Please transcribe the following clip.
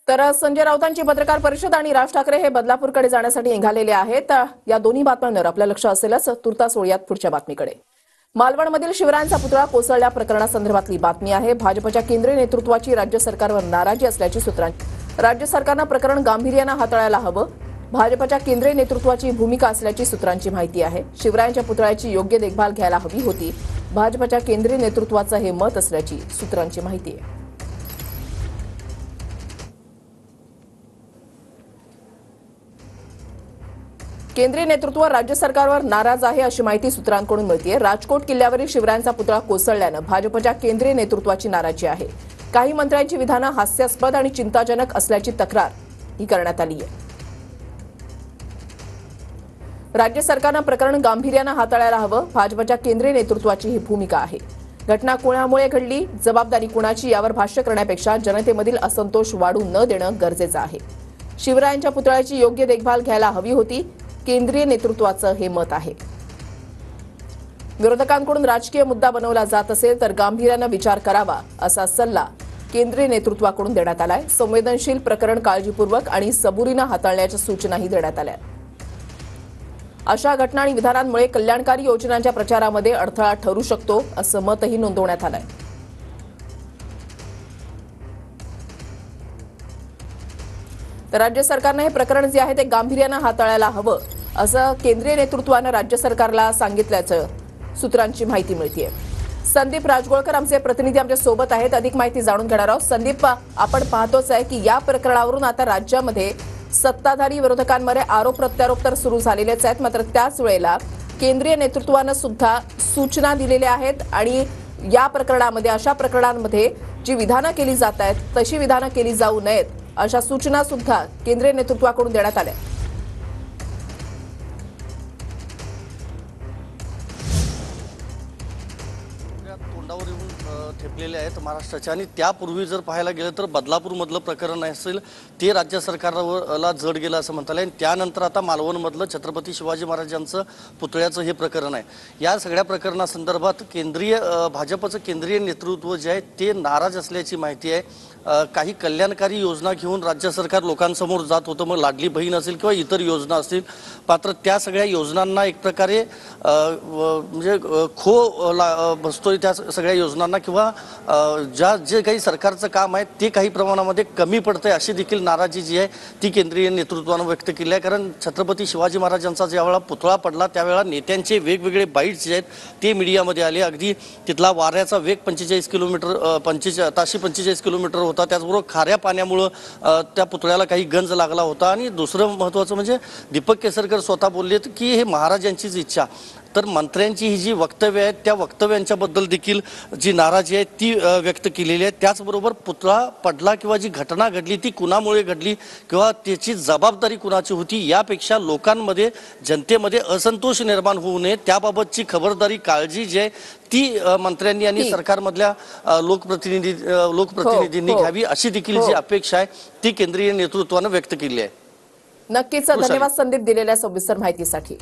तर संजय राऊतांची पत्रकार परिषद आणि राज ठाकरे हे बदलापूरकडे जाण्यासाठी निघालेले आहेत। या दोन्ही बातम्यांवर आपलं लक्ष असेलच। तुर्तास वळूयात पुढच्या बातमीकडे। मालवणमधील शिवरायांचा पुतळा कोसळल्या प्रकरणासंदर्भातली बातमी आहे। भाजपच्या केंद्रीय नेतृत्वाची राज्य सरकारवर नाराजी असल्याची सूत्रांची। राज्य सरकारनं प्रकरण गांभीर्यानं हाताळायला हवं, भाजपच्या केंद्रीय नेतृत्वाची भूमिका असल्याची सूत्रांची माहिती आहे। शिवरायांच्या पुतळ्याची योग्य देखभाल घ्यायला हवी होती, भाजपच्या केंद्रीय नेतृत्वाचं हे मत असल्याची सूत्रांची माहिती आहे। केंद्रीय नेतृत्व राज्य सरकारवर नाराज आहे अशी माहिती सूत्रांकडून मिळते। राजकोट किल्ल्यावरील शिवरायांचा पुतळा कोसळल्यानं भाजपच्या केंद्रीय नेतृत्वाची नाराजी आहे। काही मंत्र्यांची विधानं हास्यास्पद आणि चिंताजनक असल्याची तक्रार ही करण्यात आली आहे। राज्य सरकारनं प्रकरण गांभीर्यानं हाताळायला हवं, भाजपच्या केंद्रीय नेतृत्वाची ही भूमिका आहे। घटना कोणामुळे घडली, जबाबदारी कुणाची यावर भाष्य करण्यापेक्षा जनतेमधील असंतोष वाढू न देणं गरजेचं आहे। शिवरायांच्या पुतळ्याची योग्य देखभाल घ्यायला हवी होती, केंद्रीय नेतृत्वाचं हे मत आहे। विरोधकांकडून राजकीय मुद्दा बनवला जात असेल तर गांभीर्यानं विचार करावा असा सल्ला केंद्रीय नेतृत्वाकडून देण्यात आलाय। संवेदनशील प्रकरण काळजीपूर्वक आणि सबुरीनं हाताळण्याच्या सूचनाही देण्यात आल्या। अशा घटना आणि विधानांमुळे कल्याणकारी योजनांच्या प्रचारामध्ये अडथळा ठरू शकतो असं मतही नोंदवण्यात आलंय। तर राज्य सरकारने हे प्रकरण जे आहे ते गांभीर्यानं हाताळायला हवं असं केंद्रीय नेतृत्वानं राज्य सरकारला सांगितल्याचं सूत्रांची माहिती मिळते। संदीप राजगोळकर आमचे प्रतिनिधी आमच्या सोबत आहेत, अधिक माहिती जाणून घेणार आहोत। संदीप, आपण पाहतोच आहे की या प्रकरणावरून आता राज्यामध्ये सत्ताधारी विरोधकांमध्ये आरोप प्रत्यारोप तर सुरू झालेलेच आहेत, मात्र त्याच वेळेला केंद्रीय नेतृत्वानं सुद्धा सूचना दिलेल्या आहेत आणि या प्रकरणामध्ये अशा प्रकरणांमध्ये जी विधानं केली जात आहेत तशी विधानं केली जाऊ नयेत अशा सूचना सुद्धा केंद्रीय नेतृत्वाकडून देण्यात आल्या। तोंडावर येऊन ठेपलेले आहेत महाराष्ट्राच्या। आणि त्यापूर्वी जर पाहायला गेलं तर बदलापूरमधलं प्रकरण असेल ते राज्य सरकारला जड गेलं असं म्हणता येईल। त्यानंतर आता मालवणमधलं छत्रपती शिवाजी महाराजांचं पुतळ्याचं हे प्रकरण आहे। या सगळ्या प्रकरणासंदर्भात भाजपचं केंद्रीय नेतृत्व जे आहे ते नाराज असल्याची माहिती आहे। काही कल्याणकारी योजना घेऊन राज्य सरकार लोकांसमोर जात होतं, मग लाडली बहीण असेल किंवा इतर योजना असतील, मात्र त्या सगळ्या योजनांना एक प्रकारे म्हणजे बसतोय त्या सगळ्या योजनांना, किंवा जे काही सरकारचं काम आहे ते काही प्रमाणामध्ये कमी पडतंय अशी देखील नाराजी जी आहे ती केंद्रीय नेतृत्वानं व्यक्त केली आहे। कारण छत्रपती शिवाजी महाराजांचा ज्यावेळेला पुतळा पडला त्यावेळेला नेत्यांचे वेगवेगळे बाईट्स जे आहेत ते मीडियामध्ये आले। अगदी तिथला वाऱ्याचा वेग 45 किलोमीटर ताशी 45 किलोमीटर होता। त्याचबरोबर खाऱ्या पाण्यामुळे त्या पुतळ्याला काही गंज लागला होता। आणि दुसरं महत्त्वाचं म्हणजे दीपक केसरकर स्वतः बोललेत की हे महाराजांचीच इच्छा। तर मंत्र्यांची ही जी वक्तव्य आहेत त्या वक्तव्यांच्याबद्दल देखील जी नाराजी आहे ती व्यक्त केलेली आहे। त्याचबरोबर पुतळा पडला किंवा जी घटना घडली ती कुणामुळे घडली किंवा त्याची जबाबदारी कुणाची होती यापेक्षा लोकांमध्ये जनतेमध्ये असंतोष निर्माण होऊ नये त्याबाबतची खबरदारी काळजी जी आहे ती मंत्र्यांनी आणि सरकारमधल्या लोकप्रतिनिधींनी घ्यावी अशी देखील जी अपेक्षा आहे ती केंद्रीय नेतृत्वानं व्यक्त केली आहे। नक्कीच धन्यवाद संदीप दिलेल्या सविस्तर माहितीसाठी।